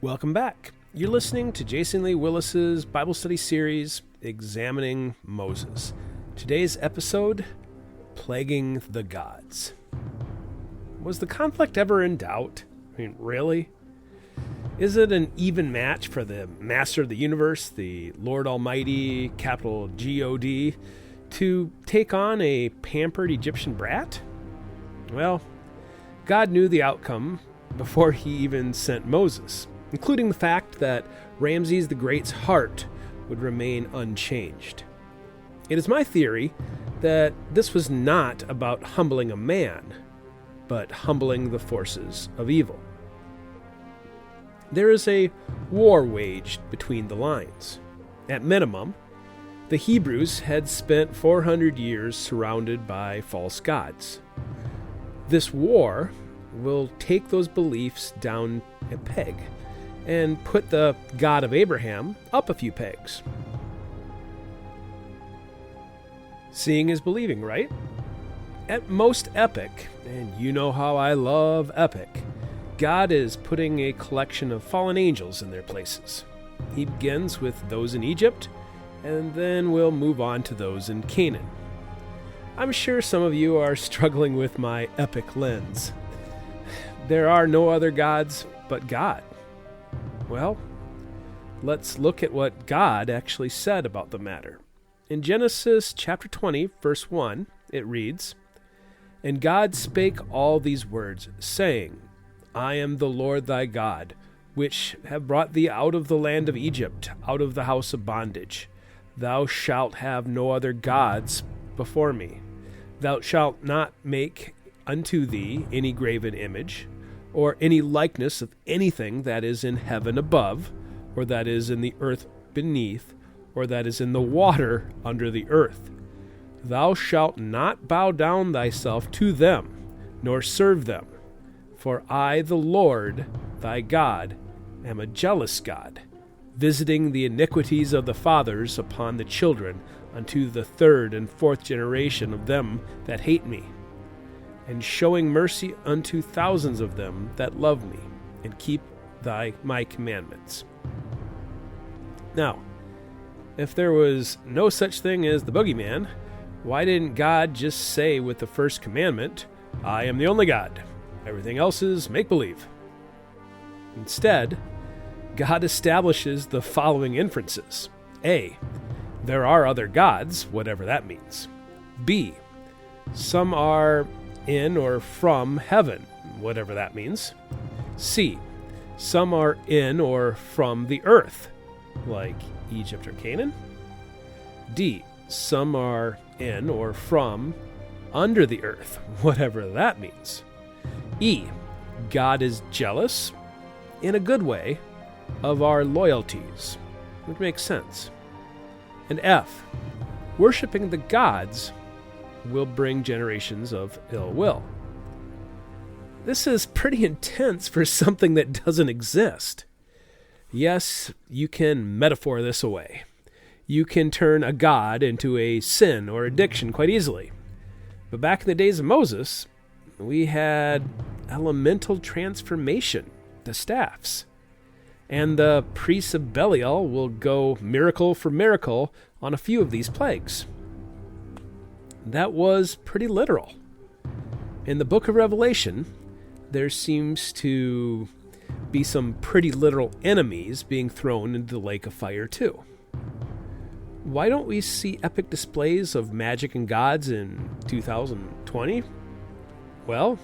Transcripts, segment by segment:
Welcome back. You're listening to Jason Lee Willis's Bible study series, Examining Moses. Today's episode, Plaguing the Gods. Was the conflict ever in doubt? I mean, really? Is it an even match for the Master of the Universe, the Lord Almighty, capital G-O-D, to take on a pampered Egyptian brat? Well, God knew the outcome before he even sent Moses, including the fact that Ramses the Great's heart would remain unchanged. It is my theory that this was not about humbling a man, but humbling the forces of evil. There is a war waged between the lines. At minimum, the Hebrews had spent 400 years surrounded by false gods. This war will take those beliefs down a peg and put the God of Abraham up a few pegs. Seeing is believing, right? At most epic, and you know how I love epic, God is putting a collection of fallen angels in their places. He begins with those in Egypt, and then we'll move on to those in Canaan. I'm sure some of you are struggling with my epic lens. There are no other gods but God. Well, let's look at what God actually said about the matter. In Genesis chapter 20, verse 1, it reads, "And God spake all these words, saying, I am the Lord thy God, which have brought thee out of the land of Egypt, out of the house of bondage. Thou shalt have no other gods before me. Thou shalt not make unto thee any graven image, or any likeness of anything that is in heaven above, or that is in the earth beneath, or that is in the water under the earth. Thou shalt not bow down thyself to them, nor serve them. For I, the Lord, thy God, am a jealous God, visiting the iniquities of the fathers upon the children unto the third and fourth generation of them that hate me, and showing mercy unto thousands of them that love me, and keep my commandments." Now, if there was no such thing as the boogeyman, why didn't God just say with the first commandment, "I am the only God. Everything else is make-believe"? Instead, God establishes the following inferences. A, there are other gods, whatever that means. B, some are in or from heaven, whatever that means. C, some are in or from the earth, like Egypt or Canaan. D, some are in or from under the earth, whatever that means. E, God is jealous, in a good way, of our loyalties, which makes sense. And F, worshiping the gods will bring generations of ill will. This is pretty intense for something that doesn't exist. Yes, you can metaphor this away. You can turn a god into a sin or addiction quite easily. But back in the days of Moses, we had elemental transformation, the staffs. And the priests of Belial will go miracle for miracle on a few of these plagues. That was pretty literal. In the book of Revelation, there seems to be some pretty literal enemies being thrown into the lake of fire too. Why don't we see epic displays of magic and gods in 2020? Well,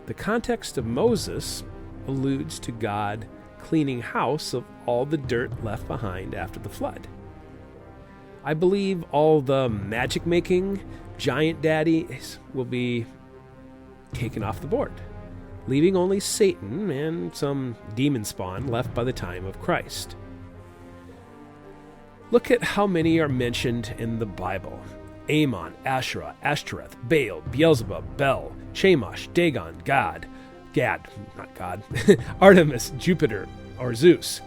the context of Moses alludes to God cleaning house of all the dirt left behind after the flood. I believe all the magic-making giant daddies will be taken off the board, leaving only Satan and some demon spawn left by the time of Christ. Look at how many are mentioned in the Bible. Ammon, Asherah, Ashtoreth, Baal, Beelzebub, Bel, Chemosh, Dagon, Gad, not God, Artemis, Jupiter, or Zeus,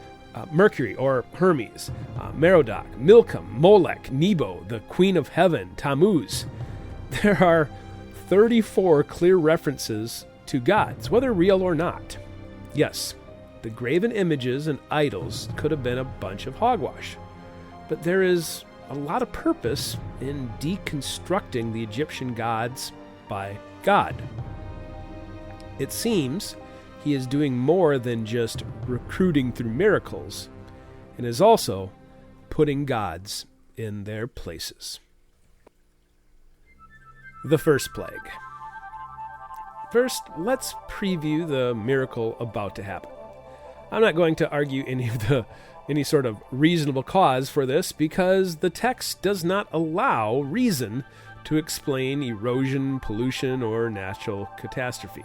Mercury, or Hermes, Merodach, Milcom, Molech, Nebo, the Queen of Heaven, Tammuz. There are 34 clear references to gods, whether real or not. Yes, The graven images and idols could have been a bunch of hogwash. But there is a lot of purpose in deconstructing the Egyptian gods by God. It seems he is doing more than just recruiting through miracles, and is also putting gods in their places. The first plague. First, let's preview the miracle about to happen. I'm not going to argue any sort of reasonable cause for this, because the text does not allow reason to explain erosion, pollution, or natural catastrophe.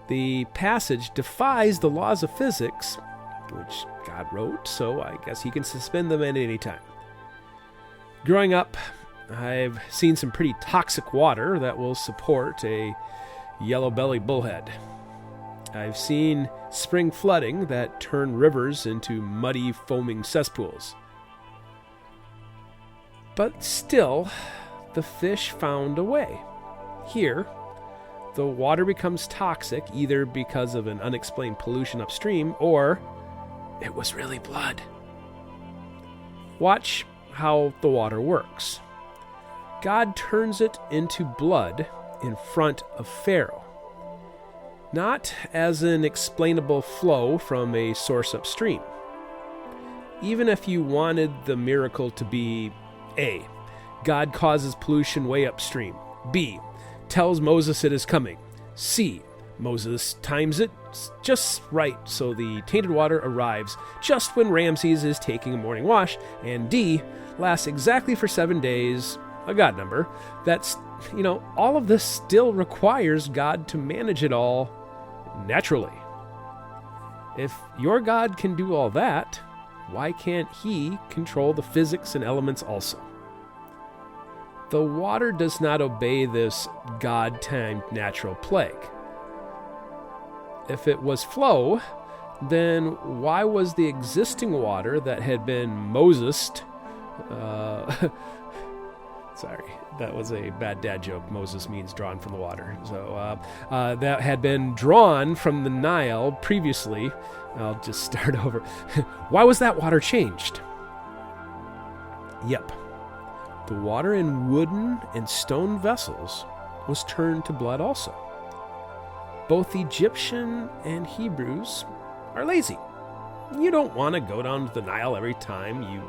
The passage defies the laws of physics, which God wrote, so I guess he can suspend them at any time. Growing up, I've seen some pretty toxic water that will support a yellow-bellied bullhead. I've seen spring flooding that turn rivers into muddy, foaming cesspools. But still, the fish found a way. Here, the water becomes toxic either because of an unexplained pollution upstream, or it was really blood. Watch how the water works. God turns it into blood in front of Pharaoh. Not as an explainable flow from a source upstream. Even if you wanted the miracle to be A, God causes pollution way upstream, B, tells Moses it is coming, C, Moses times it just right so the tainted water arrives just when Ramses is taking a morning wash, and D, lasts exactly for 7 days, a God number, that's, all of this still requires God to manage it all naturally. If your God can do all that, why can't he control the physics and elements also? The water does not obey this God-timed natural plague. If it was flow, then why was the existing water that had been Mosesed, sorry, that was a bad dad joke. Moses means drawn from the water. So that had been drawn from the Nile previously. I'll just start over. Why was that water changed? Yep. The water in wooden and stone vessels was turned to blood also. Both Egyptian and Hebrews are lazy. You don't want to go down to the Nile every time you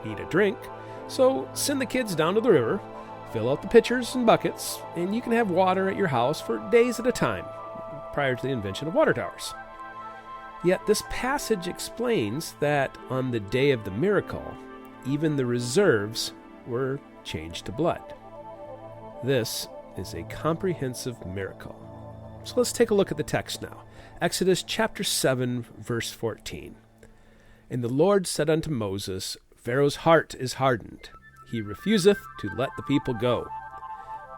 need a drink. So send the kids down to the river, fill out the pitchers and buckets, and you can have water at your house for days at a time, prior to the invention of water towers. Yet this passage explains that on the day of the miracle, even the reserves were changed to blood. This is a comprehensive miracle. So let's take a look at the text now. Exodus chapter 7, verse 14. And the Lord said unto Moses, Pharaoh's heart is hardened. He refuseth to let the people go.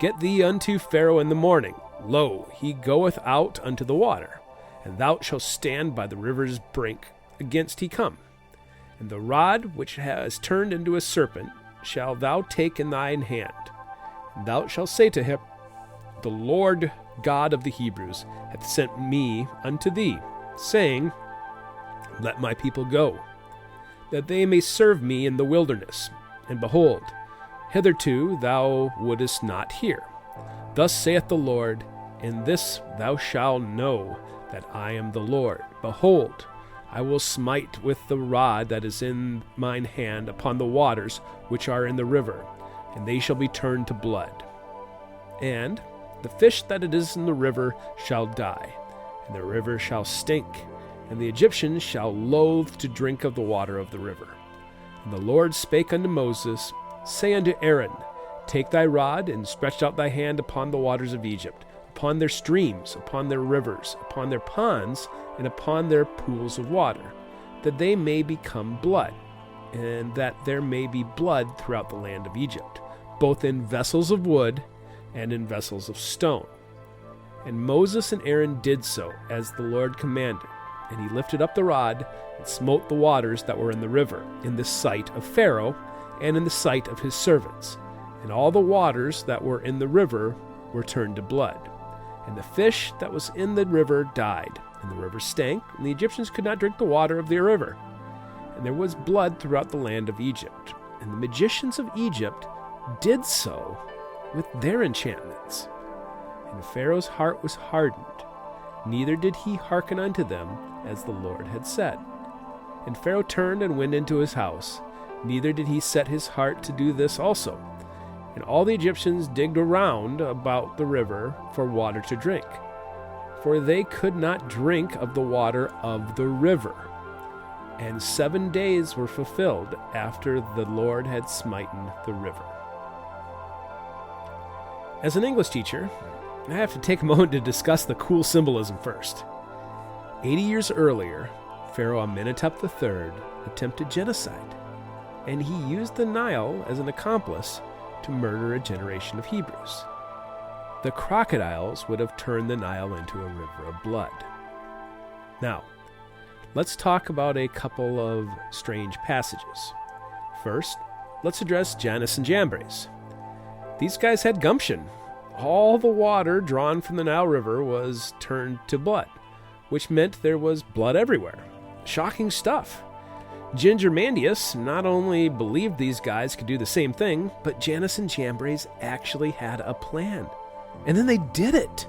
Get thee unto Pharaoh in the morning. Lo, he goeth out unto the water, and thou shalt stand by the river's brink against he come. And the rod which has turned into a serpent shalt thou take in thine hand. And thou shalt say to him, The Lord God of the Hebrews hath sent me unto thee, saying, Let my people go, that they may serve me in the wilderness. And behold, hitherto thou wouldest not hear. Thus saith the Lord, In this thou shalt know that I am the Lord. Behold, I will smite with the rod that is in mine hand upon the waters which are in the river, and they shall be turned to blood. And the fish that it is in the river shall die, and the river shall stink, and the Egyptians shall loathe to drink of the water of the river. And the Lord spake unto Moses, Say unto Aaron, Take thy rod, and stretch out thy hand upon the waters of Egypt, upon their streams, upon their rivers, upon their ponds, and upon their pools of water, that they may become blood, and that there may be blood throughout the land of Egypt, both in vessels of wood and in vessels of stone. And Moses and Aaron did so, as the Lord commanded. And he lifted up the rod, and smote the waters that were in the river, in the sight of Pharaoh, and in the sight of his servants. And all the waters that were in the river were turned to blood. And the fish that was in the river died, and the river stank, and the Egyptians could not drink the water of the river. And there was blood throughout the land of Egypt, and the magicians of Egypt did so with their enchantments. And Pharaoh's heart was hardened, neither did he hearken unto them, as the Lord had said. And Pharaoh turned and went into his house, neither did he set his heart to do this also. And all the Egyptians digged around about the river for water to drink, for they could not drink of the water of the river. And 7 days were fulfilled after the Lord had smitten the river. As an English teacher, I have to take a moment to discuss the cool symbolism first. 80 years earlier, Pharaoh Amenhotep III attempted genocide, and he used the Nile as an accomplice to murder a generation of Hebrews. The crocodiles would have turned the Nile into a river of blood. Now, let's talk about a couple of strange passages. First, let's address Jannes and Jambres. These guys had gumption. All the water drawn from the Nile River was turned to blood, which meant there was blood everywhere. Shocking stuff. Ginger Mandius not only believed these guys could do the same thing, but Jannes and Jambres actually had a plan. And then they did it.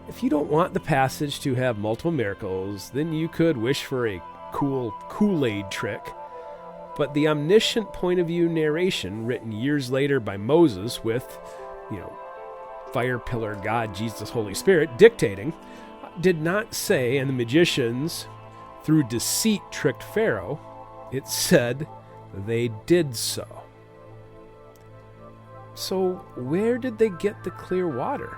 If you don't want the passage to have multiple miracles, then you could wish for a cool Kool-Aid trick. But the omniscient point of view narration written years later by Moses with, fire pillar God, Jesus, Holy Spirit dictating, did not say, and the magicians through deceit tricked Pharaoh. It said they did so. So where did they get the clear water?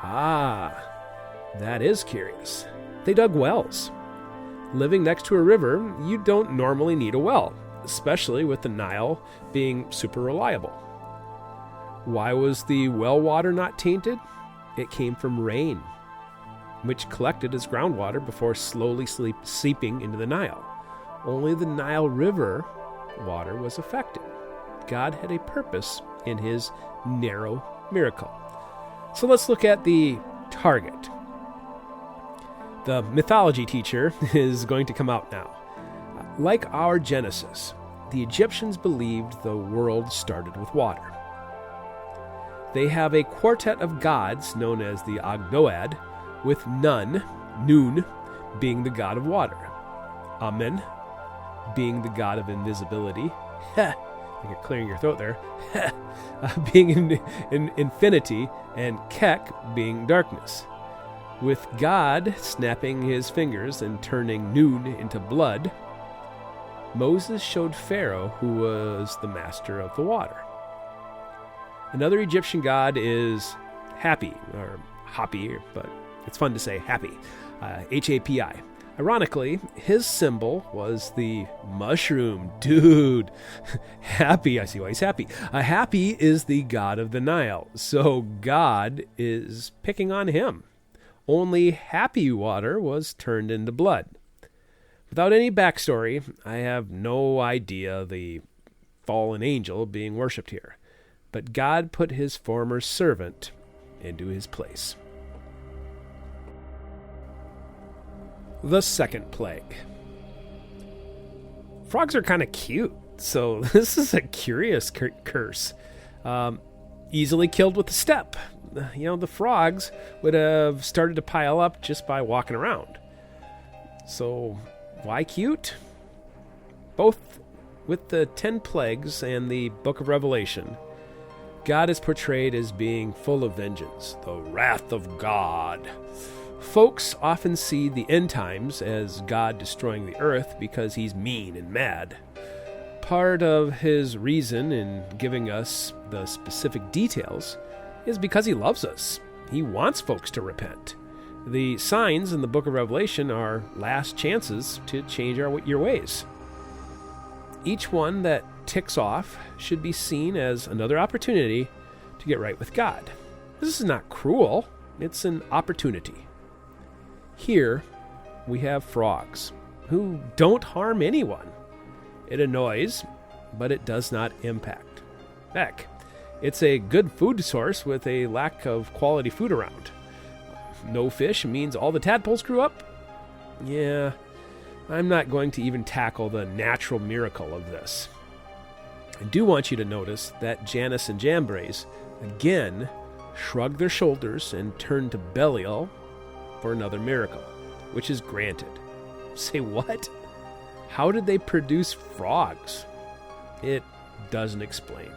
That is curious. They dug wells. Living next to a river, you don't normally need a well, especially with the Nile being super reliable. Why was the well water not tainted? It came from rain, which collected as groundwater before slowly seeping into the Nile. Only the Nile River water was affected. God had a purpose in his narrow miracle. So let's look at the target. The mythology teacher is going to come out now. Like our Genesis, the Egyptians believed the world started with water. They have a quartet of gods known as the Ogdoad, with Nun being the god of water, Amen being the god of invisibility, like you're clearing your throat there, being in infinity, and Kek being darkness. With God snapping his fingers and turning Nun into blood, Moses showed Pharaoh who was the master of the water. Another Egyptian god is Hapi, or Hapi, but it's fun to say Hapi, H-A-P-I. Ironically, his symbol was the mushroom. Dude, Hapi, I see why he's happy. Hapi is the god of the Nile, so God is picking on him. Only Hapi water was turned into blood. Without any backstory, I have no idea the fallen angel being worshipped here. But God put his former servant into his place. The second plague. Frogs are kind of cute, so this is a curious curse. Easily killed with a step. The frogs would have started to pile up just by walking around. So, why cute? Both with the 10 plagues and the book of Revelation, God is portrayed as being full of vengeance, the wrath of God. Folks often see the end times as God destroying the earth because he's mean and mad. Part of his reason in giving us the specific details is because he loves us. He wants folks to repent. The signs in the book of Revelation are last chances to change your ways. Each one that ticks off should be seen as another opportunity to get right with God. This is not cruel, it's an opportunity. Here we have frogs who don't harm anyone. It annoys, but it does not impact. Heck, it's a good food source with a lack of quality food around. no fish means all the tadpoles grew up? Yeah, I'm not going to even tackle the natural miracle of this. I do want you to notice that Jannes and Jambres again shrugged their shoulders and turned to Belial for another miracle, which is granted. Say what? How did they produce frogs? It doesn't explain.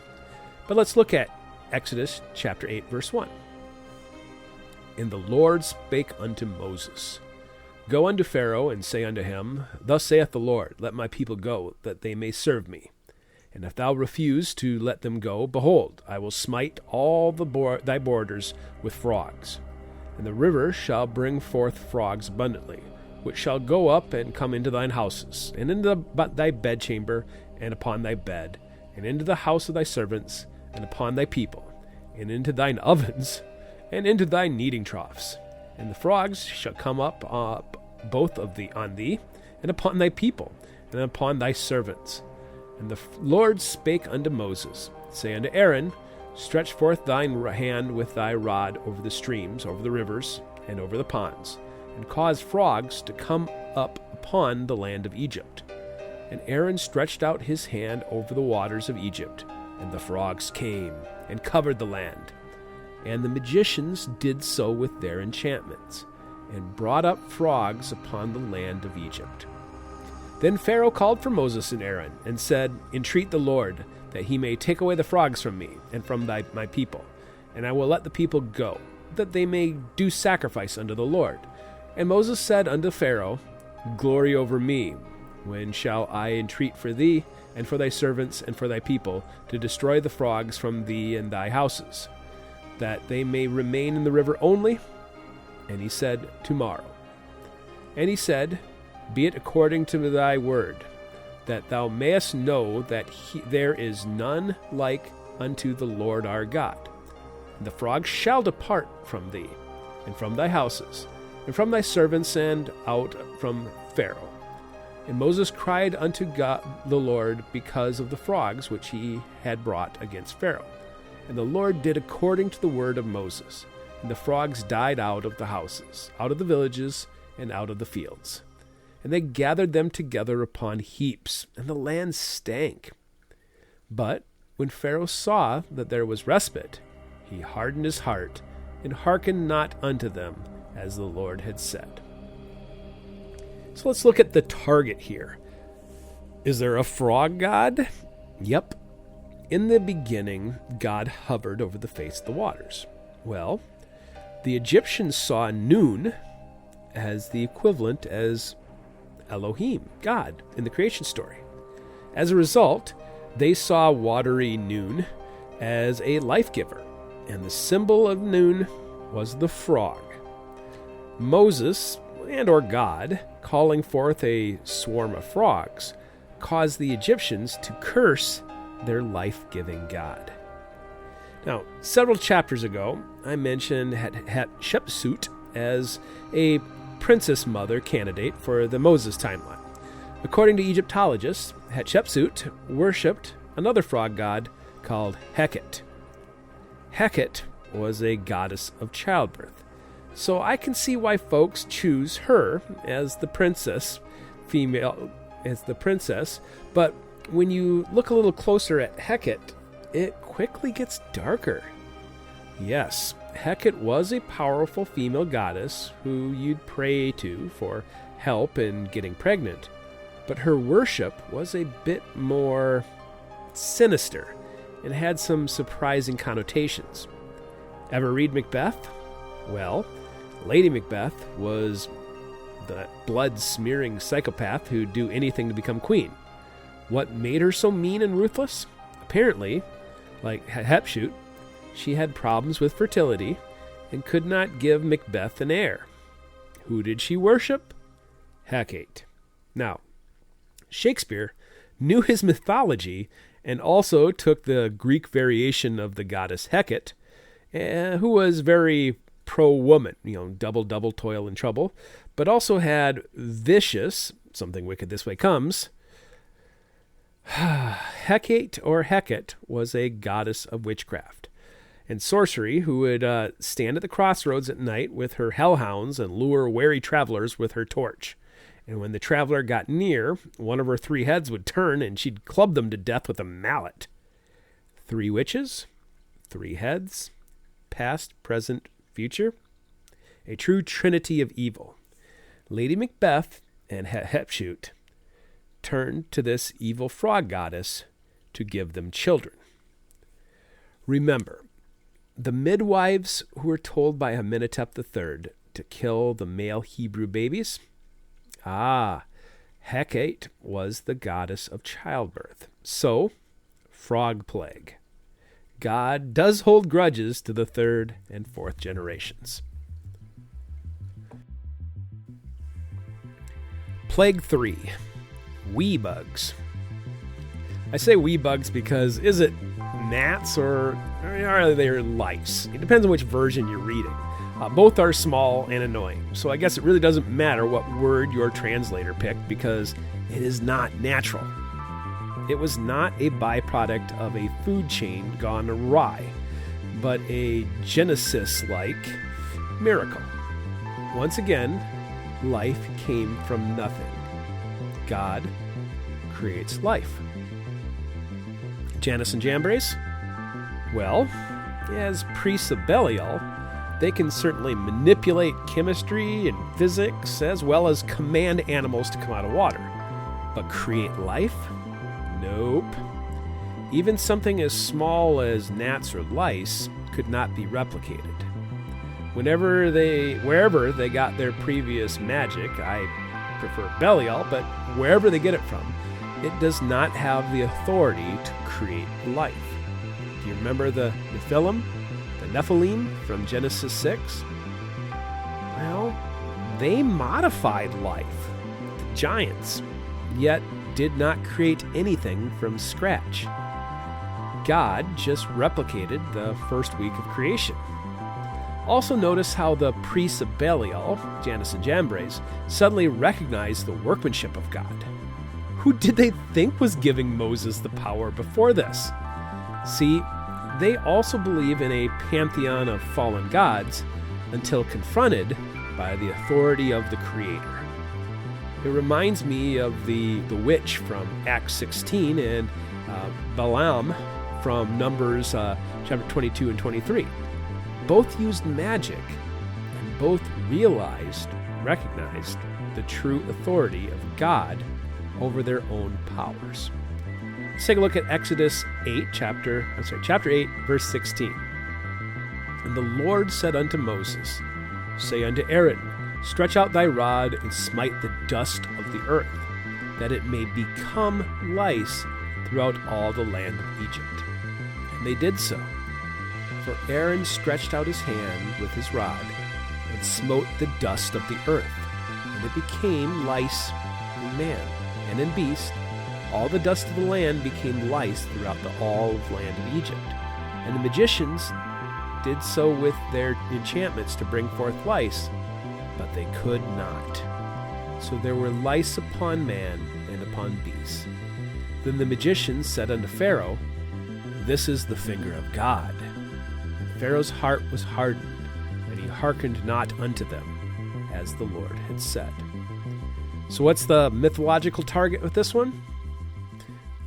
But let's look at Exodus chapter 8, verse 1. And the Lord spake unto Moses, Go unto Pharaoh, and say unto him, Thus saith the Lord, Let my people go, that they may serve me. And if thou refuse to let them go, behold, I will smite all thy borders with frogs. And the river shall bring forth frogs abundantly, which shall go up and come into thine houses, and into thy bedchamber, and upon thy bed, and into the house of thy servants, and upon thy people, and into thine ovens, and into thy kneading troughs. And the frogs shall come up both on thee, and upon thy people, and upon thy servants. And the Lord spake unto Moses, Say unto Aaron, Stretch forth thine hand with thy rod over the streams, over the rivers, and over the ponds, and cause frogs to come up upon the land of Egypt. And Aaron stretched out his hand over the waters of Egypt, and the frogs came and covered the land. And the magicians did so with their enchantments, and brought up frogs upon the land of Egypt. Then Pharaoh called for Moses and Aaron, and said, Entreat the Lord, that he may take away the frogs from me, and from my people, and I will let the people go, that they may do sacrifice unto the Lord. And Moses said unto Pharaoh, Glory over me, when shall I entreat for thee, and for thy servants, and for thy people, to destroy the frogs from thee and thy houses, that they may remain in the river only? And he said, Tomorrow. And he said, Be it according to thy word, that thou mayest know that there is none like unto the Lord our God. And the frogs shall depart from thee, and from thy houses, and from thy servants, and out from Pharaoh. And Moses cried unto God the Lord because of the frogs which he had brought against Pharaoh. And the Lord did according to the word of Moses. And the frogs died out of the houses, out of the villages, and out of the fields. And they gathered them together upon heaps, and the land stank. But when Pharaoh saw that there was respite, he hardened his heart, and hearkened not unto them, as the Lord had said. So let's look at the target here. Is there a frog god? Yep. In the beginning, God hovered over the face of the waters. Well, the Egyptians saw Nun as the equivalent as Elohim, God, in the creation story. As a result, they saw watery Nun as a life giver, and the symbol of Nun was the frog. Moses, and or God, calling forth a swarm of frogs, caused the Egyptians to curse their life-giving God. Now, several chapters ago, I mentioned Hatshepsut as a princess mother candidate for the Moses timeline. According to Egyptologists, Hatshepsut worshipped another frog god called Heket. Heket was a goddess of childbirth, so I can see why folks choose her as the princess, but when you look a little closer at Heket, it quickly gets darker. Yes, Heket was a powerful female goddess who you'd pray to for help in getting pregnant, but her worship was a bit more sinister and had some surprising connotations. Ever read Macbeth? Well, Lady Macbeth was the blood-smearing psychopath who'd do anything to become queen. What made her so mean and ruthless? Apparently, like Hatshepsut, she had problems with fertility and could not give Macbeth an heir. Who did she worship? Hecate. Now, Shakespeare knew his mythology and also took the Greek variation of the goddess Hecate, who was very pro-woman, double toil and trouble, but also had vicious, something wicked this way comes. Hecate or Hecate was a goddess of witchcraft, and sorcery, who would stand at the crossroads at night with her hellhounds and lure wary travelers with her torch. And when the traveler got near, one of her 3 heads would turn, and she'd club them to death with a mallet. 3 witches, 3 heads, past, present, future. A true trinity of evil. Lady Macbeth and Hatshepsut turned to this evil frog goddess to give them children. Remember, the midwives who were told by Amenhotep III to kill the male Hebrew babies? Hecate was the goddess of childbirth. So, frog plague. God does hold grudges to the 3rd and 4th generations. Plague 3. Wee bugs. I say wee bugs because is it gnats or are they lice? It depends on which version you're reading. Both are small and annoying, so I guess it really doesn't matter what word your translator picked because it is not natural. It was not a byproduct of a food chain gone awry, but a Genesis-like miracle. Once again, life came from nothing. God creates life. Janus and Jambres? Well, as priests of Belial, they can certainly manipulate chemistry and physics as well as command animals to come out of water. But create life? Nope. Even something as small as gnats or lice could not be replicated. Wherever they got their previous magic, I prefer Belial, but wherever they get it from, it does not have the authority to create life. Do you remember the Nephilim from Genesis 6? Well, they modified life, the giants, yet did not create anything from scratch. God just replicated the first week of creation. Also notice how the priests of Belial, Janus and Jambres, suddenly recognized the workmanship of God. Who did they think was giving Moses the power before this? See, they also believe in a pantheon of fallen gods until confronted by the authority of the Creator. It reminds me of the witch from Acts 16 and Balaam from Numbers chapter 22 and 23. Both used magic and both recognized the true authority of God over their own powers. Let's take a look at Exodus 8, chapter 8, verse 16. And the Lord said unto Moses, Say unto Aaron, Stretch out thy rod and smite the dust of the earth, that it may become lice throughout all the land of Egypt. And they did so. For Aaron stretched out his hand with his rod and smote the dust of the earth, and it became lice in man and in beast. All the dust of the land became lice throughout all of the land of Egypt. And the magicians did so with their enchantments to bring forth lice, but they could not. So there were lice upon man and upon beasts. Then the magicians said unto Pharaoh, This is the finger of God. And Pharaoh's heart was hardened, and he hearkened not unto them, as the Lord had said. So what's the mythological target with this one?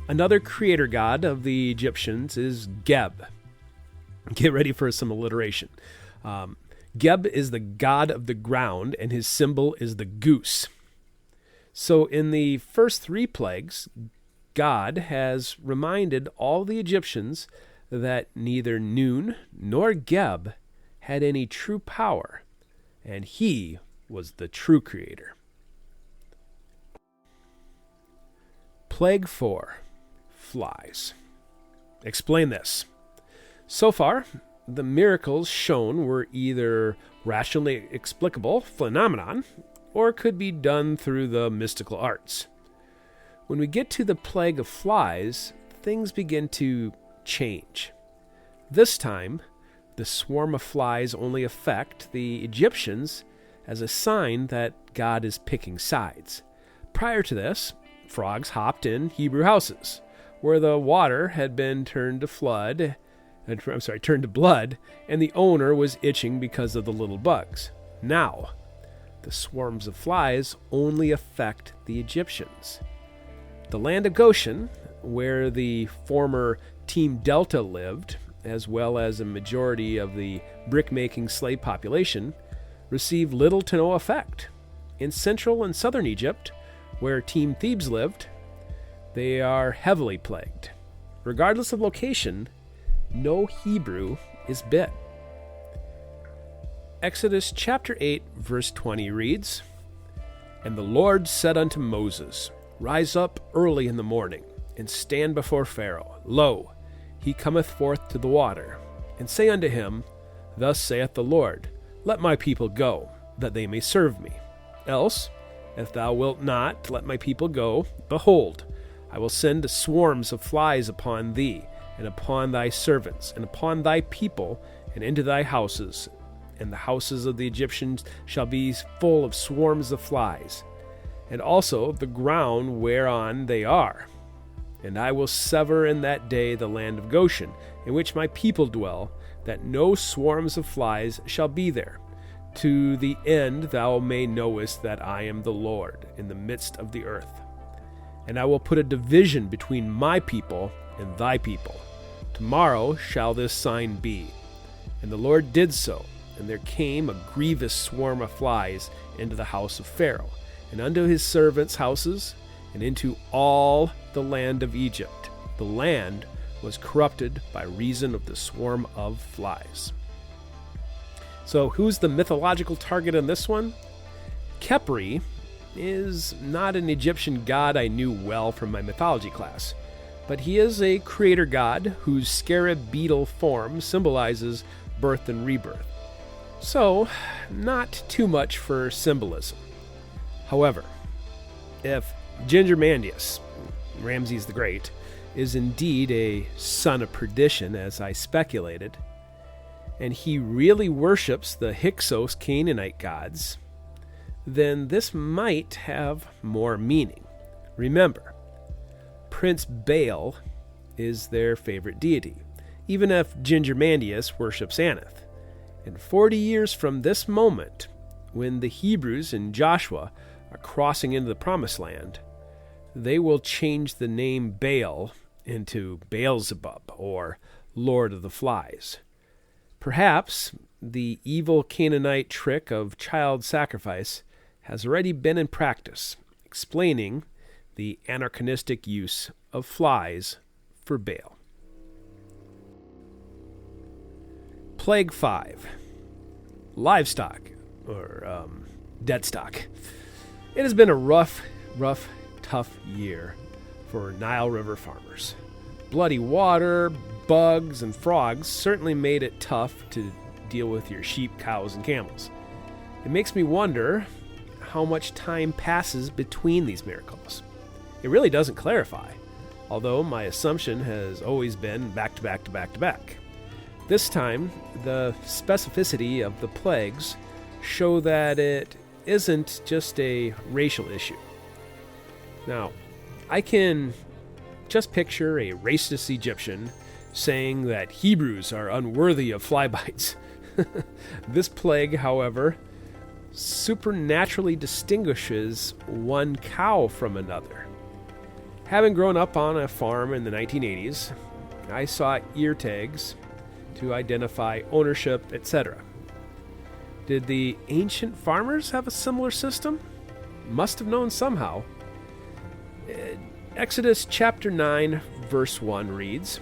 Another creator god of the Egyptians is Geb. Get ready for some alliteration. Geb is the god of the ground, and his symbol is the goose. So in the first 3 plagues, God has reminded all the Egyptians that neither Nun nor Geb had any true power, and he was the true creator. Plague 4. Flies. Explain this. So far, the miracles shown were either rationally explicable phenomenon or could be done through the mystical arts. When we get to the plague of flies, things begin to change. This time, the swarm of flies only affect the Egyptians as a sign that God is picking sides. Prior to this, frogs hopped in Hebrew houses, where the water had been turned to flood, turned to blood, and the owner was itching because of the little bugs. Now, the swarms of flies only affect the Egyptians. The land of Goshen, where the former Team Delta lived, as well as a majority of the brick-making slave population, received little to no effect. In central and southern Egypt, where Team Thebes lived, they are heavily plagued. Regardless of location, no Hebrew is bit. Exodus chapter 8, verse 20 reads, "And the Lord said unto Moses, Rise up early in the morning, and stand before Pharaoh. Lo, he cometh forth to the water. And say unto him, Thus saith the Lord, Let my people go, that they may serve me. Else, if thou wilt not let my people go, behold, I will send swarms of flies upon thee, and upon thy servants, and upon thy people, and into thy houses. And the houses of the Egyptians shall be full of swarms of flies, and also the ground whereon they are. And I will sever in that day the land of Goshen, in which my people dwell, that no swarms of flies shall be there, to the end thou may knowest that I am the Lord in the midst of the earth. And I will put a division between my people and thy people. Tomorrow shall this sign be. And the Lord did so, and there came a grievous swarm of flies into the house of Pharaoh, and unto his servants' houses, and into all the land of Egypt. The land was corrupted by reason of the swarm of flies." So who's the mythological target in this one? Khepri is not an Egyptian god I knew well from my mythology class, but he is a creator god whose scarab beetle form symbolizes birth and rebirth. So, not too much for symbolism. However, if Ginger Mandius, Ramses the Great, is indeed a son of perdition, as I speculated, and he really worships the Hyksos Canaanite gods, then this might have more meaning. Remember, Prince Baal is their favorite deity, even if Ginger Mandius worships Aneth. And 40 years from this moment, when the Hebrews and Joshua are crossing into the Promised Land, they will change the name Baal into Beelzebub, or Lord of the Flies. Perhaps the evil Canaanite trick of child sacrifice has already been in practice, explaining the anachronistic use of flies for Baal. Plague 5. Livestock, or dead stock. It has been a rough, tough year for Nile River farmers. Bloody water, bugs, and frogs certainly made it tough to deal with your sheep, cows, and camels. It makes me wonder how much time passes between these miracles. It really doesn't clarify, although my assumption has always been back to back to back to back. This time, the specificity of the plagues show that it isn't just a racial issue. Now, I can just picture a racist Egyptian saying that Hebrews are unworthy of fly bites. This plague, however, supernaturally distinguishes one cow from another. Having grown up on a farm in the 1980s, I saw ear tags to identify ownership, etc. Did the ancient farmers have a similar system? Must have known somehow. Exodus chapter 9, verse 1 reads,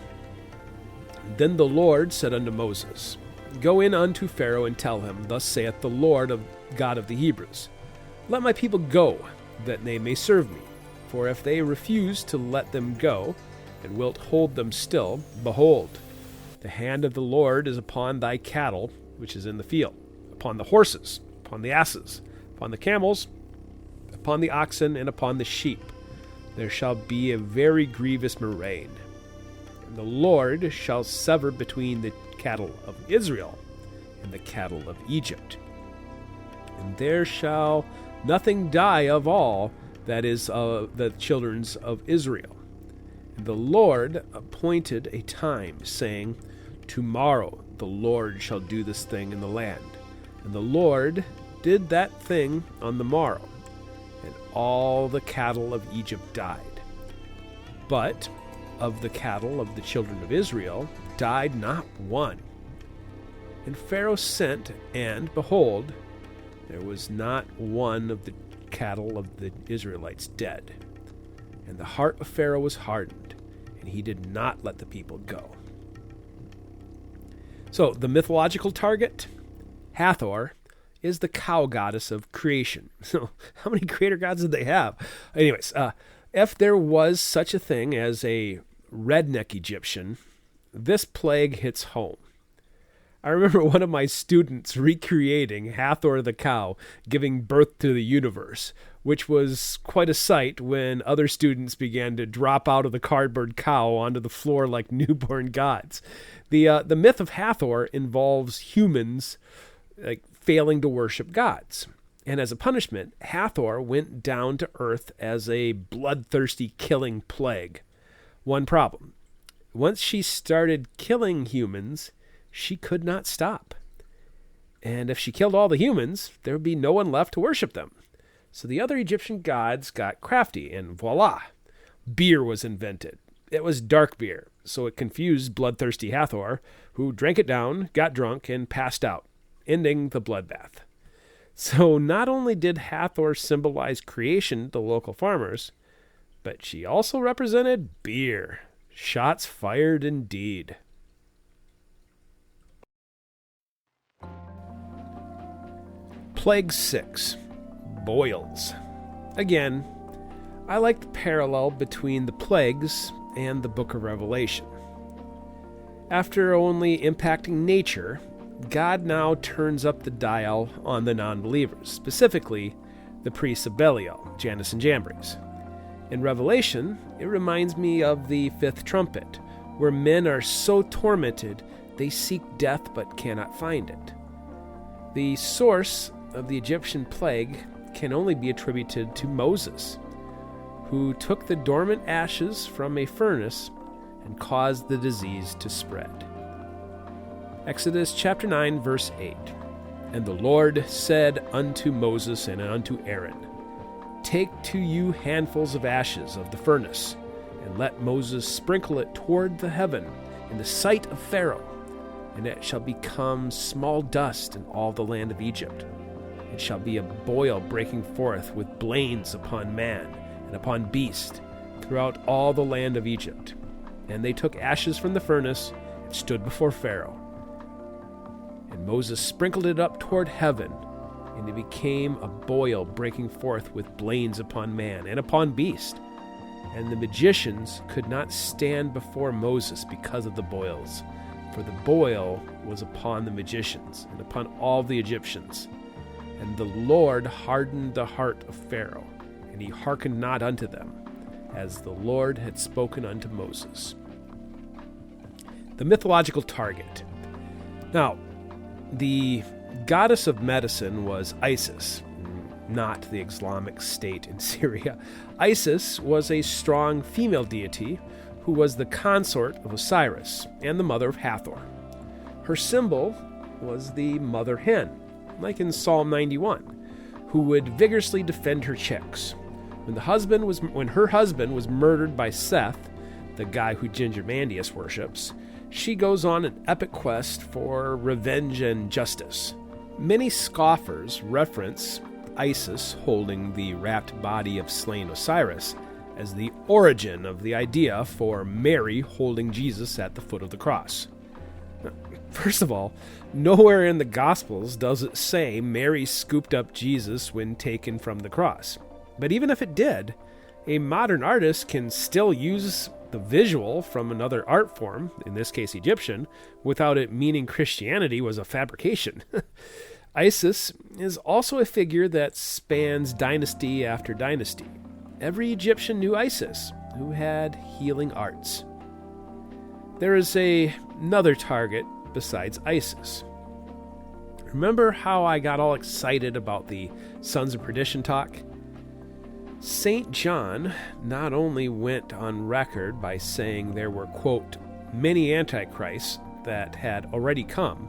"Then the Lord said unto Moses, Go in unto Pharaoh and tell him, Thus saith the Lord God of the Hebrews, Let my people go, that they may serve me. For if they refuse to let them go, and wilt hold them still, behold, the hand of the Lord is upon thy cattle, which is in the field, upon the horses, upon the asses, upon the camels, upon the oxen, and upon the sheep. There shall be a very grievous murrain. And the Lord shall sever between the cattle of Israel and the cattle of Egypt. And there shall nothing die of all that is of the children of Israel. And the Lord appointed a time, saying, Tomorrow the Lord shall do this thing in the land. And the Lord did that thing on the morrow, and all the cattle of Egypt died. But of the cattle of the children of Israel died not one. And Pharaoh sent, and behold, there was not one of the cattle of the Israelites dead. And the heart of Pharaoh was hardened, and he did not let the people go. So, the mythological target, Hathor, is the cow goddess of creation. So, how many creator gods did they have? Anyways, if there was such a thing as a redneck Egyptian, this plague hits home. I remember one of my students recreating Hathor the cow giving birth to the universe, which was quite a sight when other students began to drop out of the cardboard cow onto the floor like newborn gods. The myth of Hathor involves humans failing to worship gods. And as a punishment, Hathor went down to earth as a bloodthirsty killing plague. One problem. Once she started killing humans, she could not stop. And if she killed all the humans, there would be no one left to worship them. So the other Egyptian gods got crafty, and voila, beer was invented. It was dark beer, so it confused bloodthirsty Hathor, who drank it down, got drunk, and passed out, ending the bloodbath. So not only did Hathor symbolize creation to local farmers, but she also represented beer. Shots fired indeed. Plague 6. Boils. Again, I like the parallel between the plagues and the Book of Revelation. After only impacting nature, God now turns up the dial on the non-believers, specifically the priests of Belial, Jannes and Jambres. In Revelation, it reminds me of the fifth trumpet, where men are so tormented they seek death but cannot find it. The source of the Egyptian plague can only be attributed to Moses, who took the dormant ashes from a furnace and caused the disease to spread. Exodus chapter 9, verse 8. And the Lord said unto Moses and unto Aaron, Take to you handfuls of ashes of the furnace, and let Moses sprinkle it toward the heaven in the sight of Pharaoh, and it shall become small dust in all the land of Egypt. It shall be a boil breaking forth with blains upon man and upon beast throughout all the land of Egypt. And they took ashes from the furnace and stood before Pharaoh. And Moses sprinkled it up toward heaven, and it became a boil breaking forth with blains upon man and upon beast. And the magicians could not stand before Moses because of the boils, for the boil was upon the magicians and upon all the Egyptians. And the Lord hardened the heart of Pharaoh, and he hearkened not unto them, as the Lord had spoken unto Moses. The mythological target. Now, the goddess of medicine was Isis, not the Islamic State in Syria. Isis was a strong female deity who was the consort of Osiris and the mother of Hathor. Her symbol was the mother hen, like in Psalm 91, who would vigorously defend her chicks. When her husband was murdered by Seth, the guy who Ginger Mandius worships, she goes on an epic quest for revenge and justice. Many scoffers reference Isis holding the wrapped body of slain Osiris as the origin of the idea for Mary holding Jesus at the foot of the cross. First of all, nowhere in the Gospels does it say Mary scooped up Jesus when taken from the cross. But even if it did, a modern artist can still use the visual from another art form, in this case Egyptian, without it meaning Christianity was a fabrication. Isis is also a figure that spans dynasty after dynasty. Every Egyptian knew Isis, who had healing arts. There is another target besides Isis. Remember how I got all excited about the Sons of Perdition talk? St. John not only went on record by saying there were, quote, many antichrists that had already come.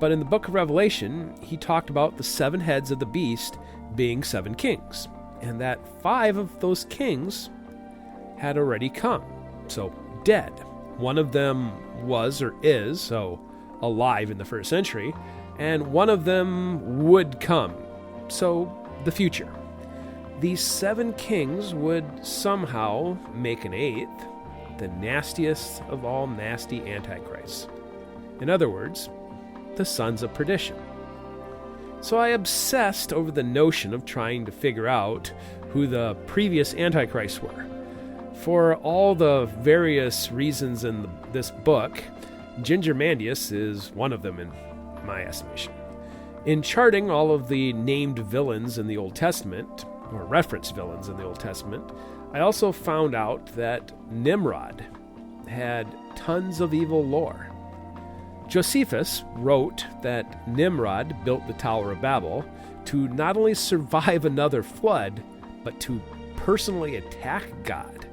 But in the book of Revelation, he talked about the 7 heads of the beast being 7 kings, and that 5 of those kings had already come, so dead. One of them was or is, so alive in the first century, and one of them would come, so the future. These 7 kings would somehow make an 8th, the nastiest of all nasty antichrists. In other words, the sons of perdition. So I obsessed over the notion of trying to figure out who the previous antichrists were. For all the various reasons in this book, Ginger Mandius is one of them in my estimation. In charting all of the named villains in the Old Testament, or referenced villains in the Old Testament, I also found out that Nimrod had tons of evil lore. Josephus wrote that Nimrod built the Tower of Babel to not only survive another flood, but to personally attack God.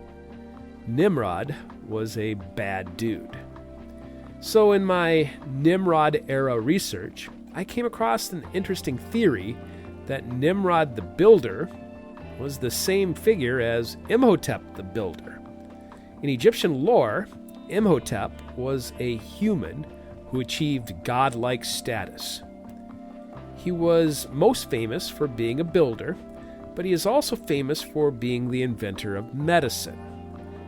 Nimrod was a bad dude. So in my Nimrod-era research, I came across an interesting theory that Nimrod the builder was the same figure as Imhotep the builder. In Egyptian lore, Imhotep was a human who achieved godlike status. He was most famous for being a builder, but he is also famous for being the inventor of medicine.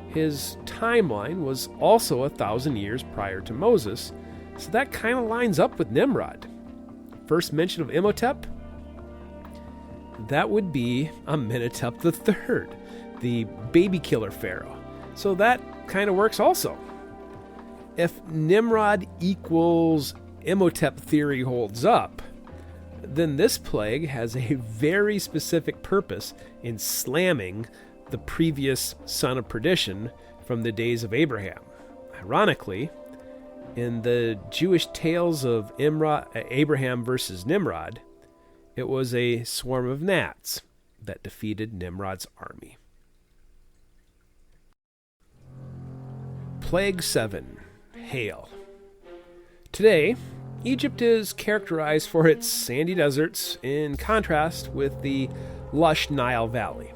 His timeline was also 1,000 years prior to Moses, so that kind of lines up with Nimrod. First mention of Imhotep? That would be Amenhotep III, the baby killer pharaoh. So that kind of works also. If Nimrod equals Imhotep theory holds up, then this plague has a very specific purpose in slamming the previous son of perdition from the days of Abraham. Ironically, in the Jewish tales of Abraham versus Nimrod, it was a swarm of gnats that defeated Nimrod's army. Plague 7. Hail. Today, Egypt is characterized for its sandy deserts in contrast with the lush Nile Valley.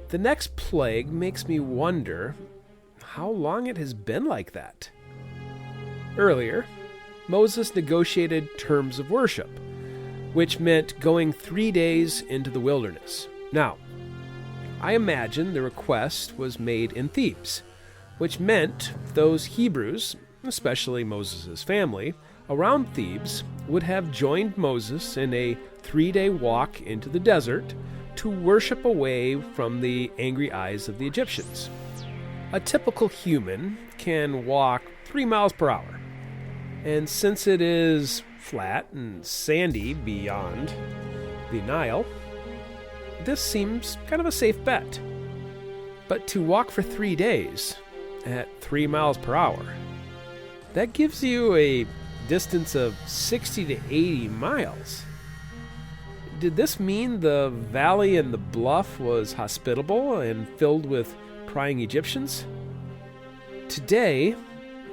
The next plague makes me wonder how long it has been like that. Earlier, Moses negotiated terms of worship, which meant going 3 days into the wilderness. Now, I imagine the request was made in Thebes, which meant those Hebrews, especially Moses' family, around Thebes would have joined Moses in a 3-day walk into the desert to worship away from the angry eyes of the Egyptians. A typical human can walk 3 miles per hour, and since it is flat and sandy beyond the Nile, this seems kind of a safe bet. But to walk for 3 days at 3 miles per hour, that gives you a distance of 60 to 80 miles. Did this mean the valley and the bluff was hospitable and filled with prying Egyptians? Today,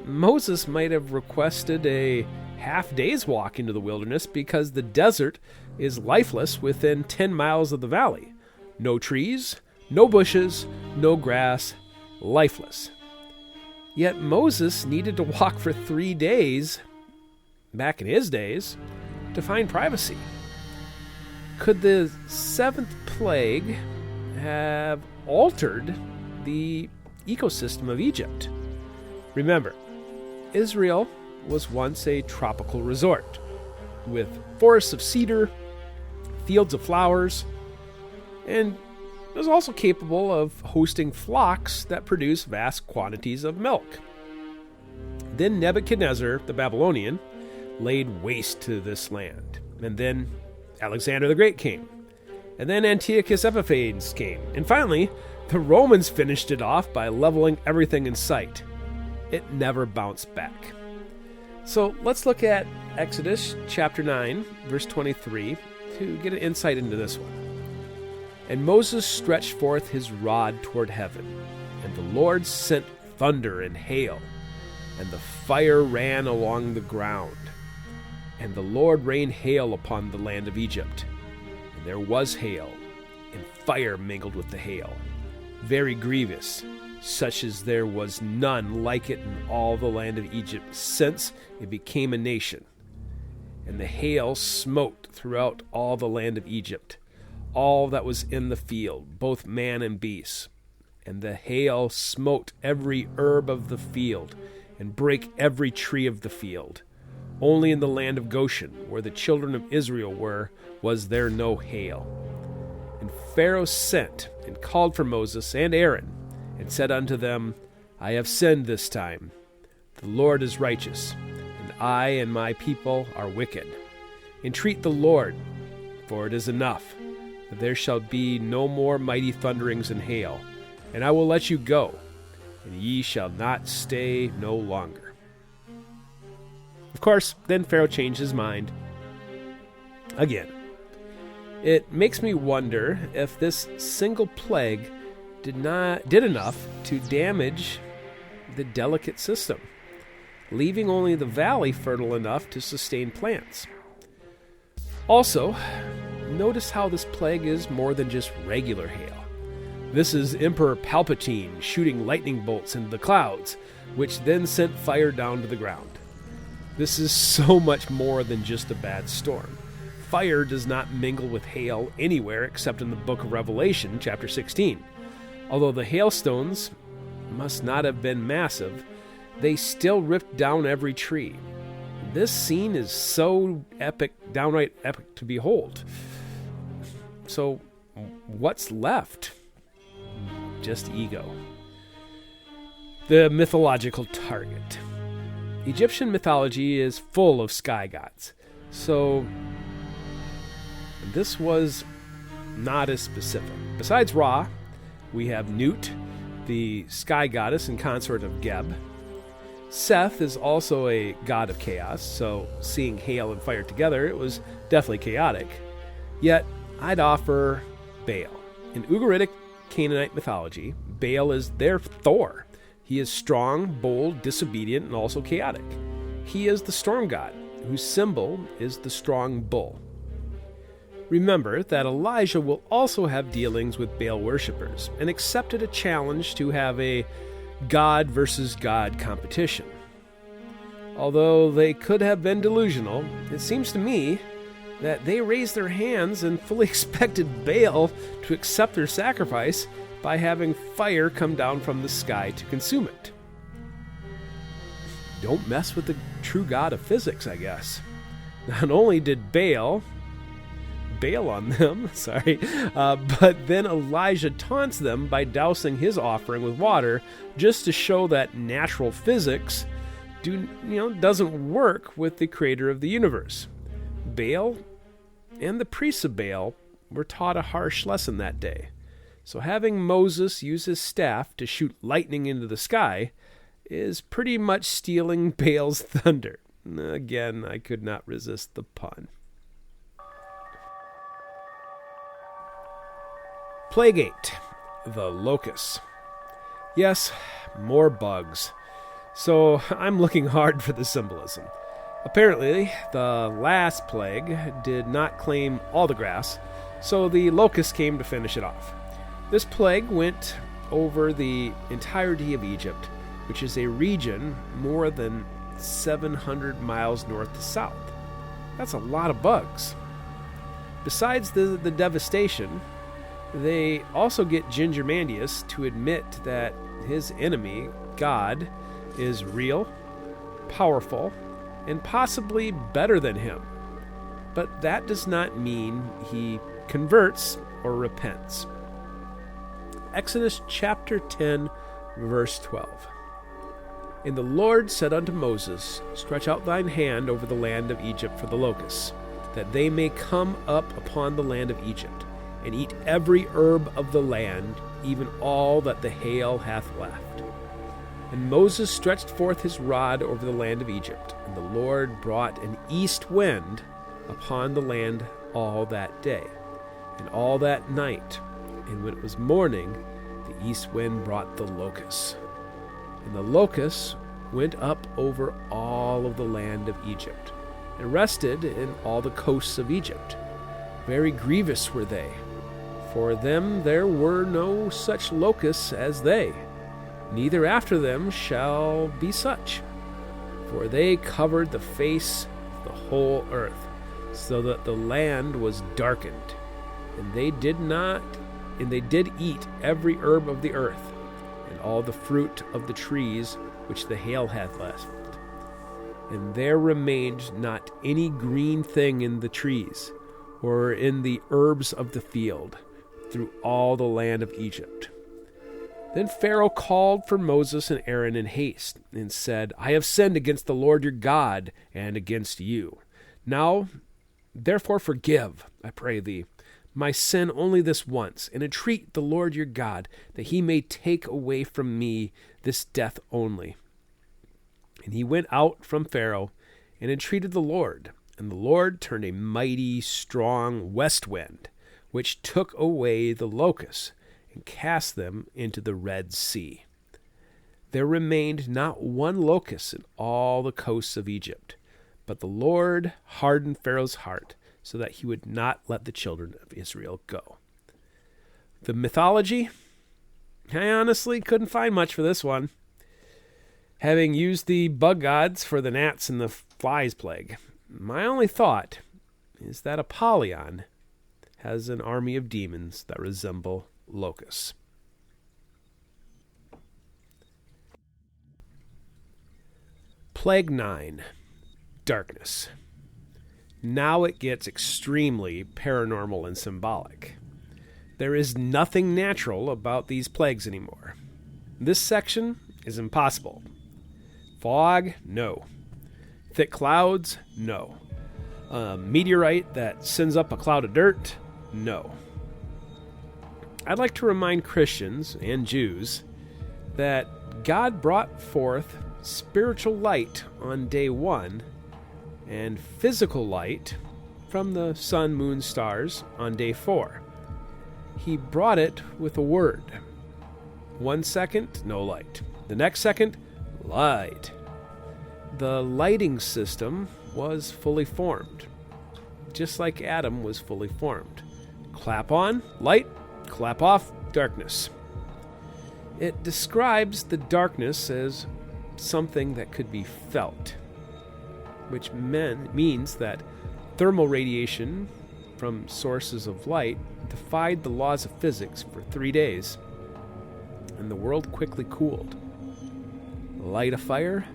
Moses might have requested a half-day's walk into the wilderness because the desert is lifeless within 10 miles of the valley. No trees, no bushes, no grass, lifeless. Yet Moses needed to walk for 3 days, back in his days, to find privacy. Could the 7th plague have altered the ecosystem of Egypt? Remember, Israel was once a tropical resort, with forests of cedar, fields of flowers, and it was also capable of hosting flocks that produce vast quantities of milk. Then Nebuchadnezzar the Babylonian laid waste to this land, and then Alexander the Great came, and then Antiochus Epiphanes came, and finally the Romans finished it off by leveling everything in sight. It never bounced back. So let's look at Exodus chapter 9, verse 23, to get an insight into this one. And Moses stretched forth his rod toward heaven, and the Lord sent thunder and hail, and the fire ran along the ground. And the Lord rained hail upon the land of Egypt. And there was hail, and fire mingled with the hail, very grievous, such as there was none like it in all the land of Egypt since it became a nation. And the hail smote throughout all the land of Egypt, all that was in the field, both man and beast. And the hail smote every herb of the field, and brake every tree of the field. Only in the land of Goshen, where the children of Israel were, was there no hail. And Pharaoh sent and called for Moses and Aaron, and said unto them, I have sinned this time. The Lord is righteous, and I and my people are wicked. Entreat the Lord, for it is enough, that there shall be no more mighty thunderings and hail, and I will let you go, and ye shall not stay no longer. Of course, then Pharaoh changed his mind again. It makes me wonder if this single plague did enough to damage the delicate system, leaving only the valley fertile enough to sustain plants. Also, notice how this plague is more than just regular hail. This is Emperor Palpatine shooting lightning bolts into the clouds, which then sent fire down to the ground. This is so much more than just a bad storm. Fire does not mingle with hail anywhere except in the book of Revelation, chapter 16. Although the hailstones must not have been massive, they still ripped down every tree. This scene is so epic, downright epic to behold. So, what's left? Just ego. The mythological target. Egyptian mythology is full of sky gods, so this was not as specific. Besides Ra, we have Nut, the sky goddess and consort of Geb. Seth is also a god of chaos, so seeing hail and fire together, it was definitely chaotic. Yet, I'd offer Baal. In Ugaritic Canaanite mythology, Baal is their Thor. He is strong, bold, disobedient, and also chaotic. He is the storm god, whose symbol is the strong bull. Remember that Elijah will also have dealings with Baal worshippers and accepted a challenge to have a God versus God competition. Although they could have been delusional, it seems to me that they raised their hands and fully expected Baal to accept their sacrifice by having fire come down from the sky to consume it. Don't mess with the true God of physics, I guess. Not only did Baal bail on them, but then Elijah taunts them by dousing his offering with water just to show that natural physics doesn't work with the creator of the universe. Baal and the priests of Baal were taught a harsh lesson that day. So having Moses use his staff to shoot lightning into the sky is pretty much stealing Baal's thunder. Again, I could not resist the pun. Plague 8, the locusts. Yes, more bugs. So I'm looking hard for the symbolism. Apparently, the last plague did not claim all the grass, so the locusts came to finish it off. This plague went over the entirety of Egypt, which is a region more than 700 miles north to south. That's a lot of bugs. Besides the devastation, they also get Gingermandius to admit that his enemy, God, is real, powerful, and possibly better than him. But that does not mean he converts or repents. Exodus chapter 10, verse 12. And the Lord said unto Moses, Stretch out thine hand over the land of Egypt for the locusts, that they may come up upon the land of Egypt, and eat every herb of the land, even all that the hail hath left. And Moses stretched forth his rod over the land of Egypt, and the Lord brought an east wind upon the land all that day, and all that night. And when it was morning, the east wind brought the locusts. And the locusts went up over all of the land of Egypt, and rested in all the coasts of Egypt. Very grievous were they. For them there were no such locusts as they, neither after them shall be such. For they covered the face of the whole earth, so that the land was darkened. And they did eat every herb of the earth, and all the fruit of the trees which the hail hath left. And there remained not any green thing in the trees, or in the herbs of the field, through all the land of Egypt. Then Pharaoh called for Moses and Aaron in haste, and said, I have sinned against the Lord your God, and against you. Now, therefore forgive, I pray thee, my sin only this once, and entreat the Lord your God, that he may take away from me this death only. And he went out from Pharaoh, and entreated the Lord. And the Lord turned a mighty, strong west wind, which took away the locusts, and cast them into the Red Sea. There remained not one locust in all the coasts of Egypt, but the Lord hardened Pharaoh's heart, so that he would not let the children of Israel go. The mythology? I honestly couldn't find much for this one. Having used the bug gods for the gnats and the flies plague, my only thought is that Apollyon has an army of demons that resemble locusts. Plague 9, Darkness. Now it gets extremely paranormal and symbolic. There is nothing natural about these plagues anymore. This section is impossible. Fog? No. Thick clouds? No. A meteorite that sends up a cloud of dirt? No. I'd like to remind Christians and Jews that God brought forth spiritual light on day 1 and physical light from the sun, moon, stars on day 4. He brought it with a word. 1 second, no light. The next second, light. The lighting system was fully formed, just like Adam was fully formed. Clap on, light. Clap off, darkness. It describes the darkness as something that could be felt, which means that thermal radiation from sources of light defied the laws of physics for 3 days, and the world quickly cooled. Light a fire,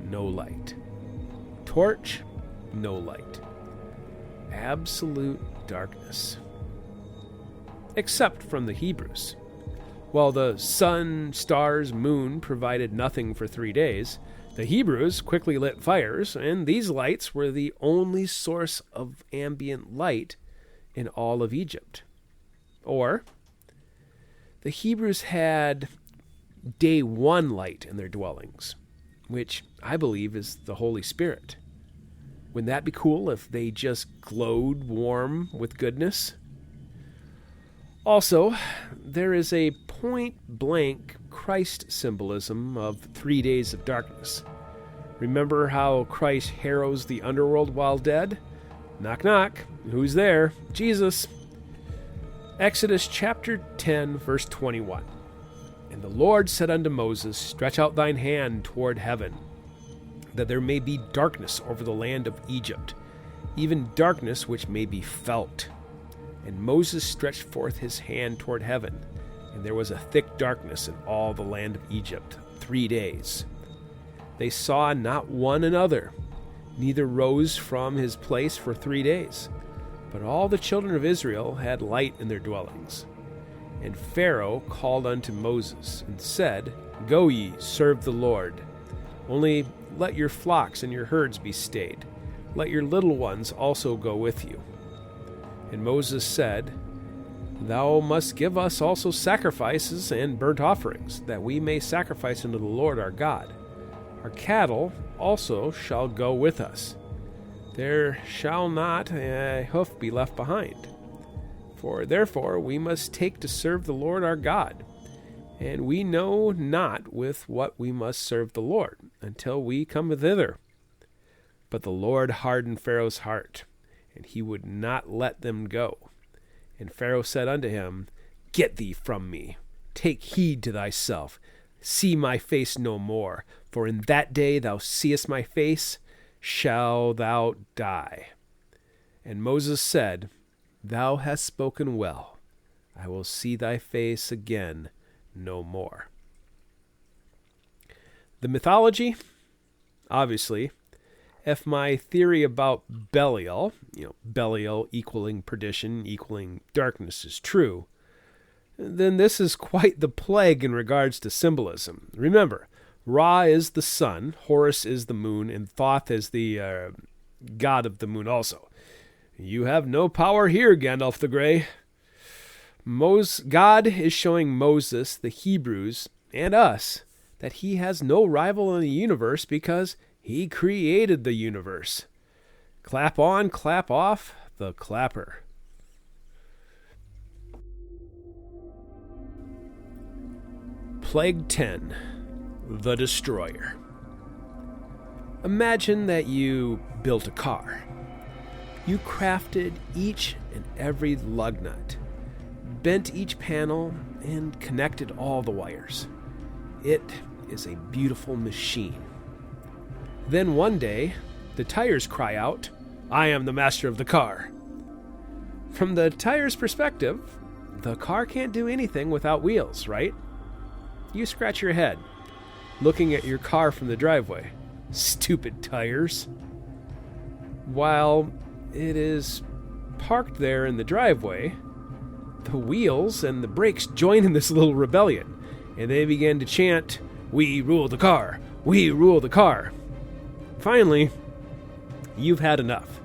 no light. Torch, no light. Absolute darkness. Except from the Hebrews. While the sun, stars, moon provided nothing for 3 days, the Hebrews quickly lit fires, and these lights were the only source of ambient light in all of Egypt. Or, the Hebrews had day 1 light in their dwellings, which I believe is the Holy Spirit. Wouldn't that be cool if they just glowed warm with goodness? Also, there is a point-blank Christ symbolism of 3 days of darkness. Remember how Christ harrows the underworld while dead? Knock, knock. Who's there? Jesus. Exodus chapter 10, verse 21. And the Lord said unto Moses, Stretch out thine hand toward heaven, that there may be darkness over the land of Egypt, even darkness which may be felt. And Moses stretched forth his hand toward heaven, and there was a thick darkness in all the land of Egypt 3 days. They saw not one another, neither rose from his place for 3 days. But all the children of Israel had light in their dwellings. And Pharaoh called unto Moses, and said, Go ye, serve the Lord. Only let your flocks and your herds be stayed. Let your little ones also go with you. And Moses said, Thou must give us also sacrifices and burnt offerings, that we may sacrifice unto the Lord our God. Our cattle also shall go with us. There shall not a hoof be left behind. For therefore we must take to serve the Lord our God, and we know not with what we must serve the Lord. until we come thither. But the Lord hardened Pharaoh's heart, and he would not let them go. And Pharaoh said unto him, Get thee from me, take heed to thyself, see my face no more, for in that day thou seest my face, shall thou die. And Moses said, Thou hast spoken well, I will see thy face again no more. The mythology, obviously, if my theory about Belial, Belial equaling perdition, equaling darkness, is true, then this is quite the plague in regards to symbolism. Remember, Ra is the sun, Horus is the moon, and Thoth is the god of the moon also. You have no power here, Gandalf the Grey. God is showing Moses, the Hebrews, and us that he has no rival in the universe because he created the universe. Clap on, clap off, the clapper. Plague 10, the Destroyer. Imagine that you built a car. You crafted each and every lug nut, bent each panel, and connected all the wires. It is a beautiful machine. Then one day, the tires cry out, I am the master of the car. From the tire's perspective, the car can't do anything without wheels, right? You scratch your head, looking at your car from the driveway. Stupid tires. While it is parked there in the driveway, the wheels and the brakes join in this little rebellion, and they begin to chant, We rule the car! We rule the car! Finally, you've had enough.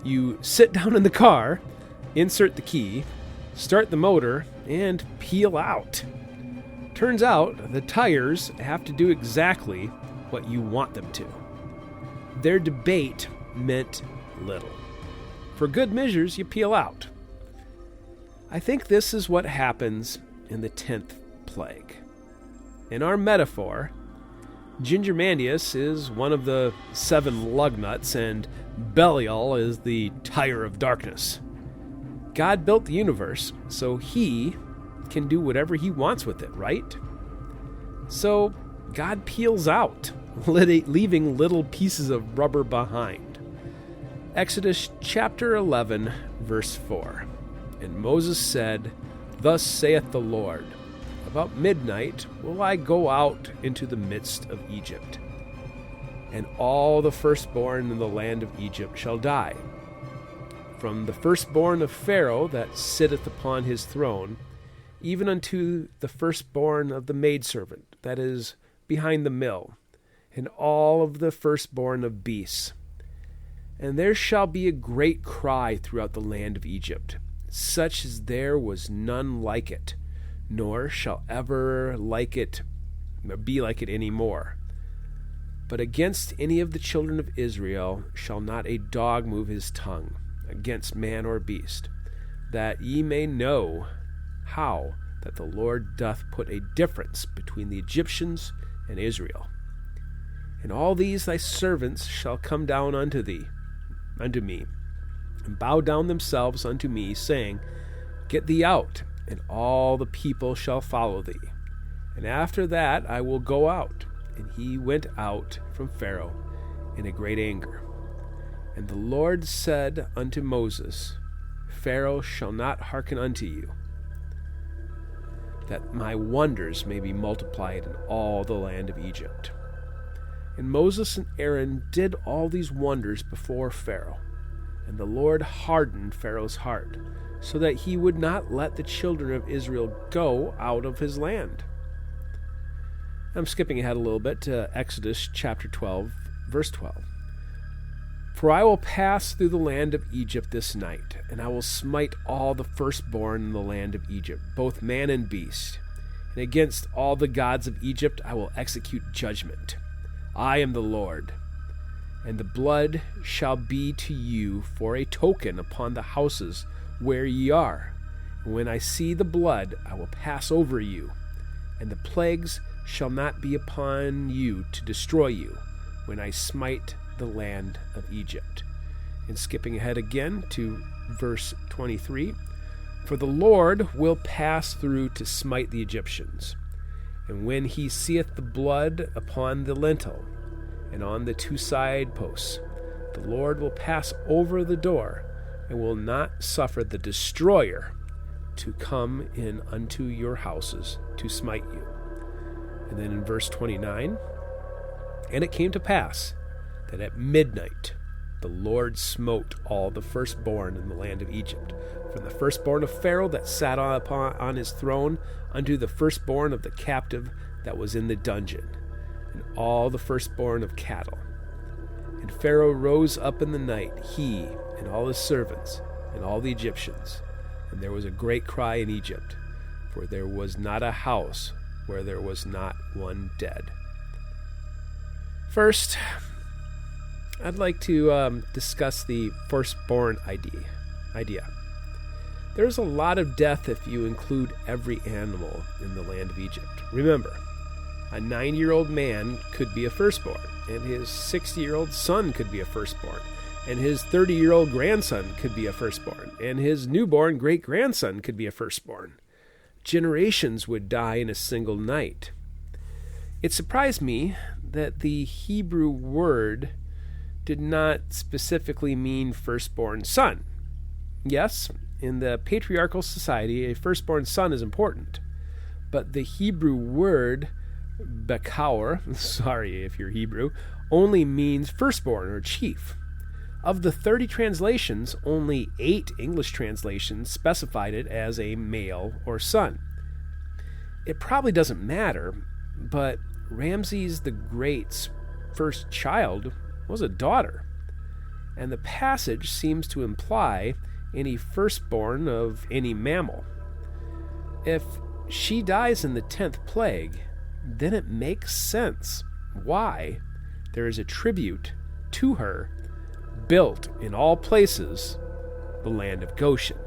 You sit down in the car, insert the key, start the motor, and peel out. Turns out the tires have to do exactly what you want them to. Their debate meant little. For good measures, you peel out. I think this is what happens in the 10th plague. In our metaphor, Gingermandius is one of the 7 lug nuts, and Belial is the tire of darkness. God built the universe, so he can do whatever he wants with it, right? So God peels out, leaving little pieces of rubber behind. Exodus chapter 11, verse 4. And Moses said, Thus saith the Lord, About midnight will I go out into the midst of Egypt, and all the firstborn in the land of Egypt shall die, from the firstborn of Pharaoh that sitteth upon his throne, even unto the firstborn of the maidservant that is behind the mill, and all of the firstborn of beasts. And there shall be a great cry throughout the land of Egypt, such as there was none like it, nor shall ever be like it any more. But against any of the children of Israel shall not a dog move his tongue, against man or beast, that ye may know how that the Lord doth put a difference between the Egyptians and Israel. And all these thy servants shall come down unto me, and bow down themselves unto me, saying, Get thee out, and all the people shall follow thee. And after that I will go out. And he went out from Pharaoh in a great anger. And the Lord said unto Moses, Pharaoh shall not hearken unto you, that my wonders may be multiplied in all the land of Egypt. And Moses and Aaron did all these wonders before Pharaoh. And the Lord hardened Pharaoh's heart, so that he would not let the children of Israel go out of his land. I'm skipping ahead a little bit to Exodus chapter 12, verse 12. For I will pass through the land of Egypt this night, and I will smite all the firstborn in the land of Egypt, both man and beast. And against all the gods of Egypt I will execute judgment. I am the Lord. And the blood shall be to you for a token upon the houses where ye are. And when I see the blood, I will pass over you, and the plagues shall not be upon you to destroy you when I smite the land of Egypt. And skipping ahead again to verse 23, for the Lord will pass through to smite the Egyptians. And when he seeth the blood upon the lintel and on the two side posts, the Lord will pass over the door and will not suffer the destroyer to come in unto your houses to smite you. And then in verse 29, and it came to pass that at midnight the Lord smote all the firstborn in the land of Egypt, from the firstborn of Pharaoh that sat on his throne unto the firstborn of the captive that was in the dungeon, and all the firstborn of cattle. And Pharaoh rose up in the night, he and all his servants and all the Egyptians, and there was a great cry in Egypt, for there was not a house where there was not one dead. First, I'd like to discuss the firstborn idea. There's a lot of death if you include every animal in the land of Egypt. Remember, a 90-year-old man could be a firstborn, and his 60-year-old son could be a firstborn, and his 30-year-old grandson could be a firstborn, and his newborn great-grandson could be a firstborn. Generations would die in a single night. It surprised me that the Hebrew word did not specifically mean firstborn son. Yes, in the patriarchal society, a firstborn son is important, but the Hebrew word Bekaur, sorry if you're Hebrew, only means firstborn or chief. Of the 30 translations, only 8 English translations specified it as a male or son. It probably doesn't matter, but Ramses the Great's first child was a daughter, and the passage seems to imply any firstborn of any mammal. If she dies in the 10th plague, then it makes sense why there is a tribute to her built in all places, the land of Goshen.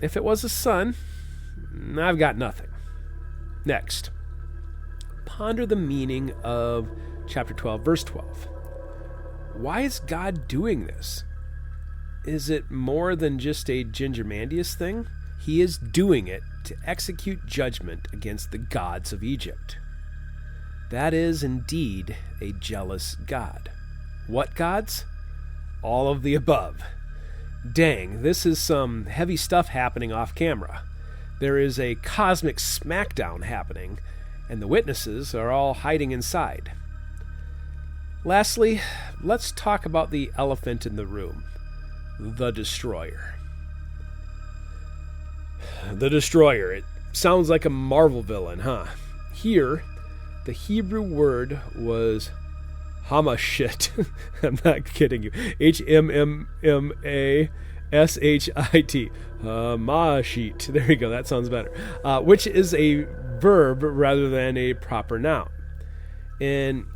If it was a son, I've got nothing. Next, ponder the meaning of chapter 12, verse 12. Why is God doing this? Is it more than just a Gingermandius thing? He is doing it to execute judgment against the gods of Egypt. That is indeed a jealous God. What gods? All of the above. Dang, this is some heavy stuff happening off camera. There is a cosmic smackdown happening, and the witnesses are all hiding inside. Lastly, let's talk about the elephant in the room, the Destroyer. The Destroyer, it sounds like a Marvel villain, huh? Here, the Hebrew word was Hamashit. I'm not kidding you. Hmmmashit. Hamashit. There you go. That sounds better. Which is a verb rather than a proper noun. In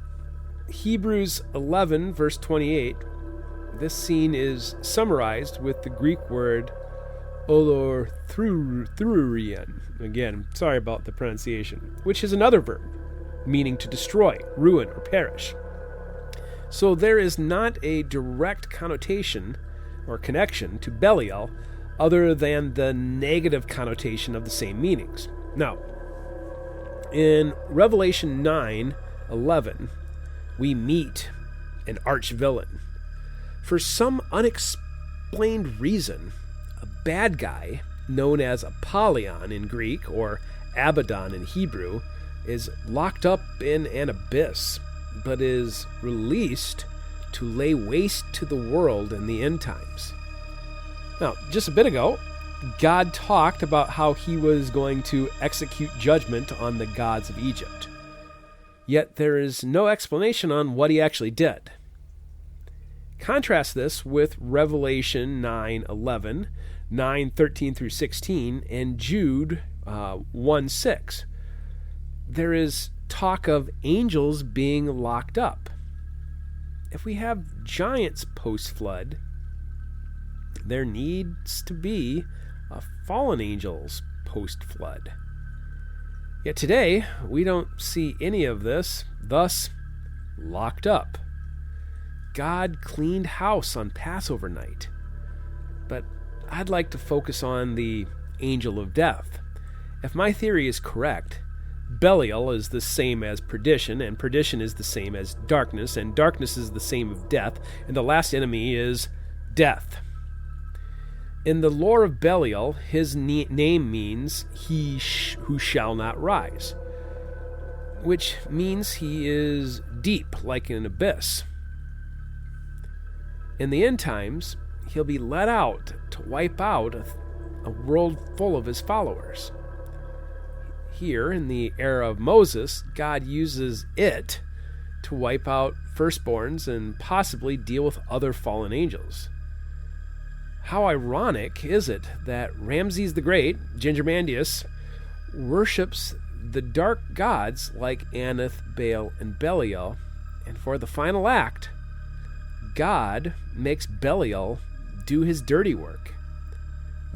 Hebrews 11, verse 28, this scene is summarized with the Greek word olorthurian. Again, sorry about the pronunciation, which is another verb, meaning to destroy, ruin, or perish. So there is not a direct connotation or connection to Belial other than the negative connotation of the same meanings. Now, in Revelation 9:11, we meet an arch-villain. For some unexplained reason, a bad guy known as Apollyon in Greek or Abaddon in Hebrew is locked up in an abyss, but is released to lay waste to the world in the end times. Now, just a bit ago, God talked about how he was going to execute judgment on the gods of Egypt. Yet there is no explanation on what he actually did. Contrast this with Revelation 9:11, 9:13 through 16, and Jude 1:6. There is talk of angels being locked up. If we have giants post-flood, there needs to be a fallen angels post-flood. Yet today, we don't see any of this, thus locked up. God cleaned house on Passover night. But I'd like to focus on the angel of death. If my theory is correct, Belial is the same as perdition, and perdition is the same as darkness, and darkness is the same as death, and the last enemy is death. In the lore of Belial, his name means he who shall not rise, which means he is deep like an abyss. In the end times, he'll be let out to wipe out a world full of his followers. Here, in the era of Moses, God uses it to wipe out firstborns and possibly deal with other fallen angels. How ironic is it that Ramses the Great, Gingermandius, worships the dark gods like Aneth, Baal, and Belial, and for the final act, God makes Belial do his dirty work.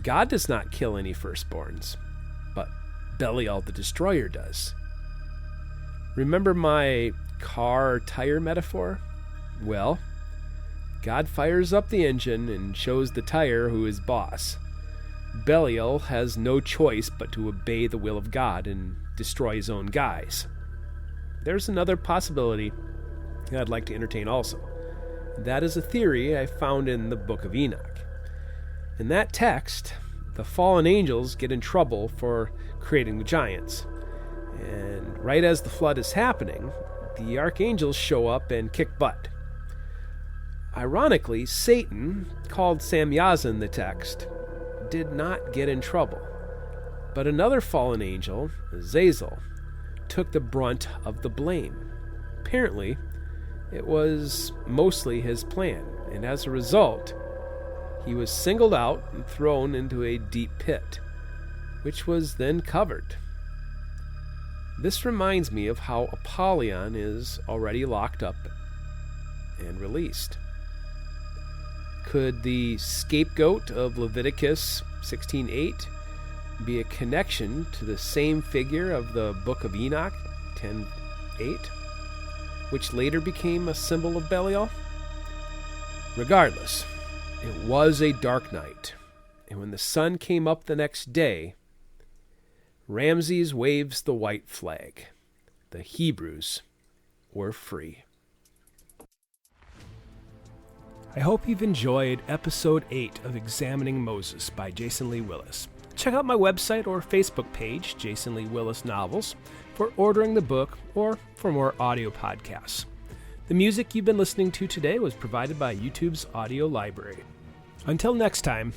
God does not kill any firstborns, but Belial the Destroyer does. Remember my car tire metaphor? Well, God fires up the engine and shows the tire who is boss. Belial has no choice but to obey the will of God and destroy his own guys. There's another possibility I'd like to entertain also. That is a theory I found in the Book of Enoch. In that text, the fallen angels get in trouble for creating the giants. And right as the flood is happening, the archangels show up and kick butt. Ironically, Satan, called Samyaza in the text, did not get in trouble. But another fallen angel, Azazel, took the brunt of the blame. Apparently, it was mostly his plan, and as a result, he was singled out and thrown into a deep pit, which was then covered. This reminds me of how Apollyon is already locked up and released. Could the scapegoat of Leviticus 16:8 be a connection to the same figure of the Book of Enoch 10:8, which later became a symbol of Belial? Regardless, it was a dark night, and when the sun came up the next day, Ramses waves the white flag. The Hebrews were free. I hope you've enjoyed Episode 8 of Examining Moses by Jason Lee Willis. Check out my website or Facebook page, Jason Lee Willis Novels, for ordering the book or for more audio podcasts. The music you've been listening to today was provided by YouTube's audio library. Until next time,